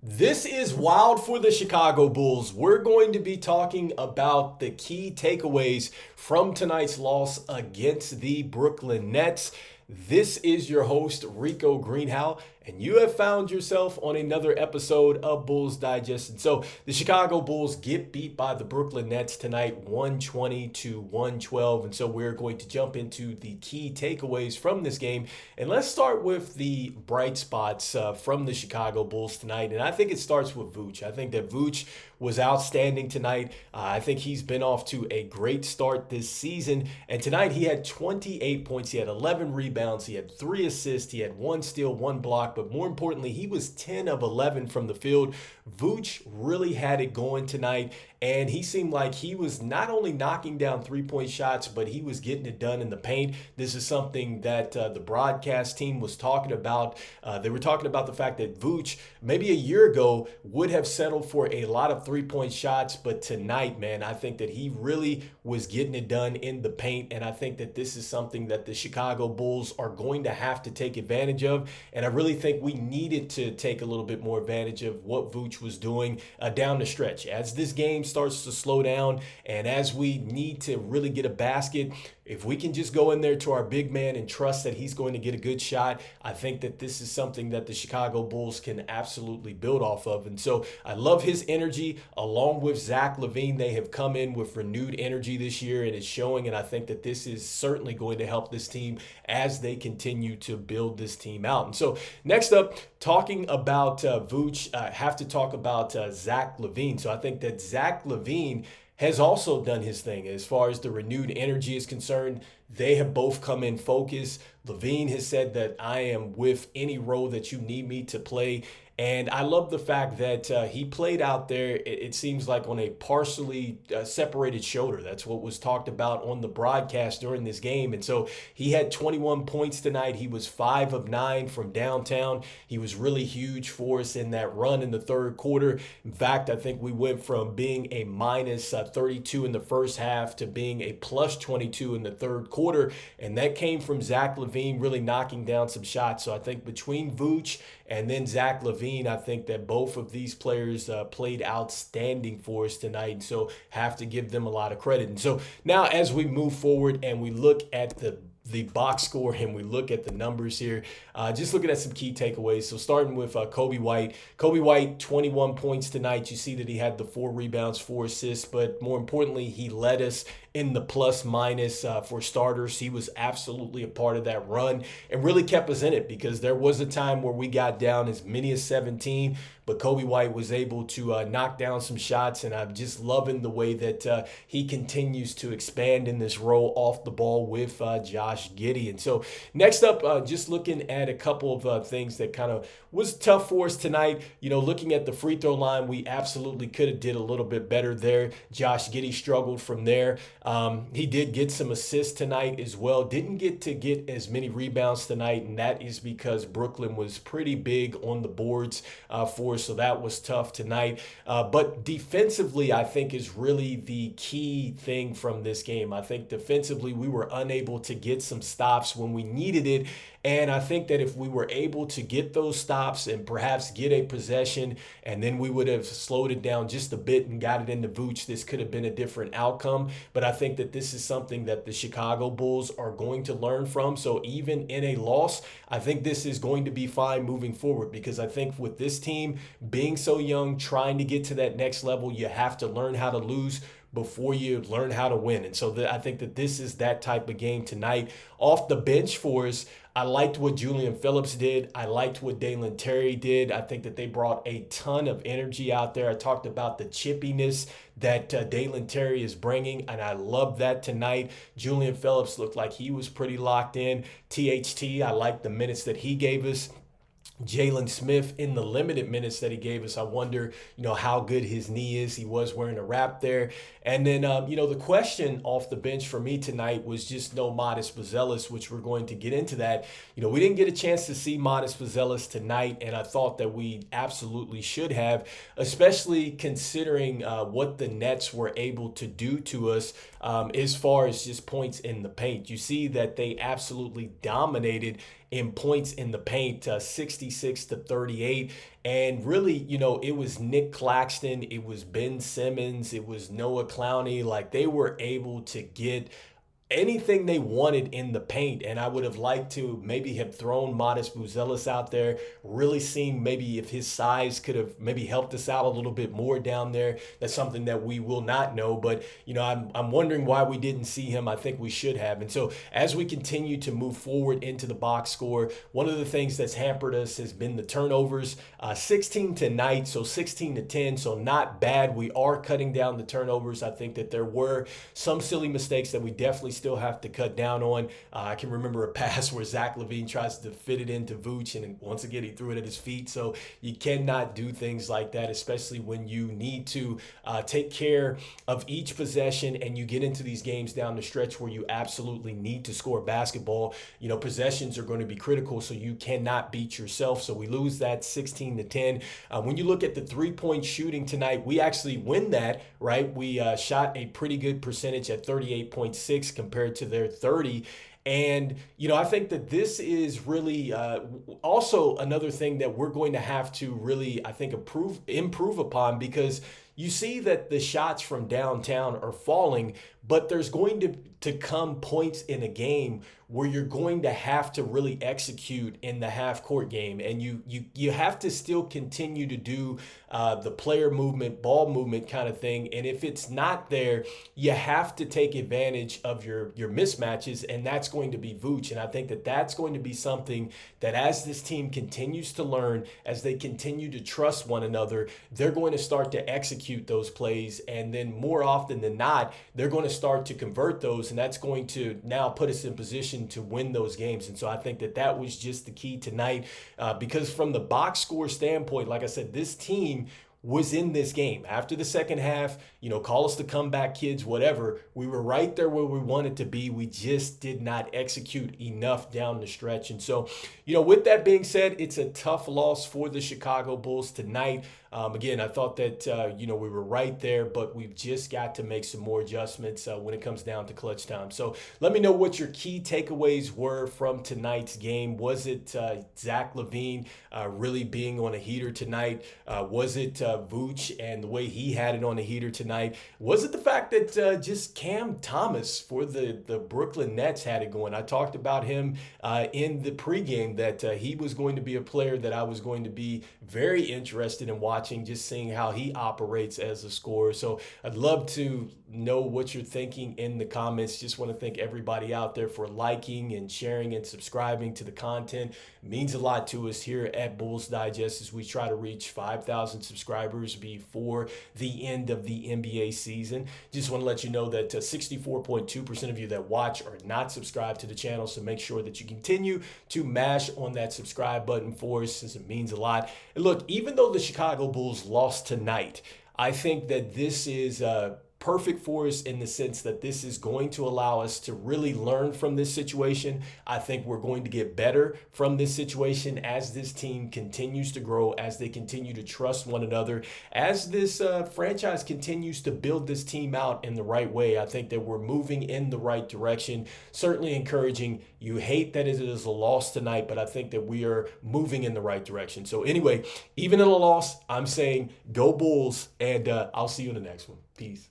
This is wild for the Chicago Bulls. We're going to be talking about the key takeaways from tonight's loss against the Brooklyn Nets. This is your host, Rico Greenhowe, and you have found yourself on another episode of Bulls Digest. And so the Chicago Bulls get beat by the Brooklyn Nets tonight, 120 to 112. And so we're going to jump into the key takeaways from this game. And let's start with the bright spots from the Chicago Bulls tonight. And I think it starts with Vooch. I think that Vooch was outstanding tonight. I think he's been off to a great start this season. And tonight he had 28 points. He had 11 rebounds. He had 3 assists. He had 1 steal, 1 block. But more importantly, he was 10 of 11 from the field. Vooch really had it going tonight. And he seemed like he was not only knocking down three-point shots, but he was getting it done in the paint. This is something that the broadcast team was talking about. They were talking about the fact that Vooch, maybe a year ago, would have settled for a lot of three-point shots. But tonight, man, I think that he really was getting it done in the paint. And I think that this is something that the Chicago Bulls are going to have to take advantage of. And I really think we needed to take a little bit more advantage of what Vooch was doing down the stretch. As this game starts to slow down and as we need to really get a basket, if we can just go in there to our big man and trust that he's going to get a good shot, I think that this is something that the Chicago Bulls can absolutely build off of. And so I love his energy along with Zach LaVine. They have come in with renewed energy this year and it's showing. And I think that this is certainly going to help this team as they continue to build this team out. And so next up, talking about Vooch, I have to talk about Zach LaVine. So I think that Zach LaVine has also done his thing as far as the renewed energy is concerned. They have both come in focus. LaVine has said that I am with any role that you need me to play. And I love the fact that he played out there, it seems like on a partially separated shoulder. That's what was talked about on the broadcast during this game. And so he had 21 points tonight. He was 5 of 9 from downtown. He was really huge for us in that run in the third quarter. In fact, I think we went from being a minus 32 in the first half to being a plus 22 in the third quarter. And that came from Zach LaVine really knocking down some shots. So I think between Vooch and then Zach LaVine, I think that both of these players played outstanding for us tonight. So have to give them a lot of credit. And so now as we move forward and we look at the box score and we look at the numbers here, just looking at some key takeaways. So starting with Coby White. Coby White, 21 points tonight. You see that he had the 4 rebounds, 4 assists, but more importantly, he led us in the plus minus for starters. He was absolutely a part of that run and really kept us in it because there was a time where we got down as many as 17, but Coby White was able to knock down some shots, and I'm just loving the way that he continues to expand in this role off the ball with Josh Giddey. And so next up, just looking at a couple of things that kind of was tough for us tonight. You know, looking at the free throw line, we absolutely could have did a little bit better there. Josh Giddey struggled from there. He did get some assists tonight as well. Didn't get to get as many rebounds tonight, and that is because Brooklyn was pretty big on the boards for us, so that was tough tonight. But defensively, I think is really the key thing from this game. I think defensively, we were unable to get some stops when we needed it. And I think that if we were able to get those stops and perhaps get a possession, and then we would have slowed it down just a bit and got it into Vooch, this could have been a different outcome. But I think that this is something that the Chicago Bulls are going to learn from. So even in a loss, I think this is going to be fine moving forward, because I think with this team being so young, trying to get to that next level, you have to learn how to lose before you learn how to win. And so I think that this is that type of game tonight. Off the bench for us, I liked what Julian Phillips did. I liked what Dalen did. I think that they brought a ton of energy out there. I talked about the chippiness that Dalen is bringing, and I love that tonight. Julian Phillips looked like he was pretty locked in. I liked the minutes that he gave us. Jalen Smith, in the limited minutes that he gave us, I wonder, how good his knee is. He was wearing a wrap there. And then, the question off the bench for me tonight was just no Modest Buzzilis, which we're going to get into that. We didn't get a chance to see Modest Buzzilis tonight, and I thought that we absolutely should have, especially considering what the Nets were able to do to us as far as just points in the paint. You see that they absolutely dominated in points in the paint, 66 to 38. And really, it was Nick Claxton, it was Ben Simmons, it was Noah Clowney. Like, they were able to get anything they wanted in the paint. And I would have liked to maybe have thrown Modest Buzelis out there, really seeing maybe if his size could have maybe helped us out a little bit more down there. That's something that we will not know. But, I'm wondering why we didn't see him. I think we should have. And so as we continue to move forward into the box score, one of the things that's hampered us has been the turnovers. 16 tonight, so 16 to 10. So not bad. We are cutting down the turnovers. I think that there were some silly mistakes that we definitely still have to cut down on. I can remember a pass where Zach LaVine tries to fit it into Vooch, and once again, he threw it at his feet. So you cannot do things like that, especially when you need to take care of each possession and you get into these games down the stretch where you absolutely need to score basketball. Possessions are going to be critical, so you cannot beat yourself. So we lose that 16 to 10. When you look at the three-point shooting tonight, we actually win that, right? We shot a pretty good percentage at 38.6 compared to their 30. And, I think that this is really also another thing that we're going to have to really, I think, improve upon, because you see that the shots from downtown are falling, but there's going to come points in a game where you're going to have to really execute in the half court game. And you have to still continue to do the player movement, ball movement kind of thing. And if it's not there, you have to take advantage of your mismatches, and that's going to be Vooch. And I think that that's going to be something that as this team continues to learn, as they continue to trust one another, they're going to start to execute those plays. And then more often than not, they're going to start to convert those, and that's going to now put us in position to win those games. And so I think that that was just the key tonight, because from the box score standpoint, like I said, this team was in this game. After the second half, call us the comeback kids, whatever, we were right there where we wanted to be. We just did not execute enough down the stretch. And so, with that being said, it's a tough loss for the Chicago Bulls tonight. Again, I thought that, we were right there, but we've just got to make some more adjustments when it comes down to clutch time. So let me know what your key takeaways were from tonight's game. Was it Zach LaVine really being on a heater tonight? Was it Vooch and the way he had it on a heater tonight? Was it the fact that just Cam Thomas for the Brooklyn Nets had it going? I talked about him in the pregame that he was going to be a player that I was going to be very interested in watching, just seeing how he operates as a scorer. So I'd love to know what you're thinking in the comments. Just want to thank everybody out there for liking and sharing and subscribing to the content. It means a lot to us here at Bulls Digest as we try to reach 5,000 subscribers before the end of the NBA season. Just want to let you know that 64.2% of you that watch are not subscribed to the channel, so make sure that you continue to mash on that subscribe button for us, since it means a lot. And look, even though the Chicago Bulls lost tonight, I think that this is perfect for us in the sense that this is going to allow us to really learn from this situation. I think we're going to get better from this situation as this team continues to grow, as they continue to trust one another, as this franchise continues to build this team out in the right way. I think that we're moving in the right direction. Certainly encouraging. You hate that it is a loss tonight, but I think that we are moving in the right direction. So anyway, even in a loss, I'm saying go Bulls, and I'll see you in the next one. Peace.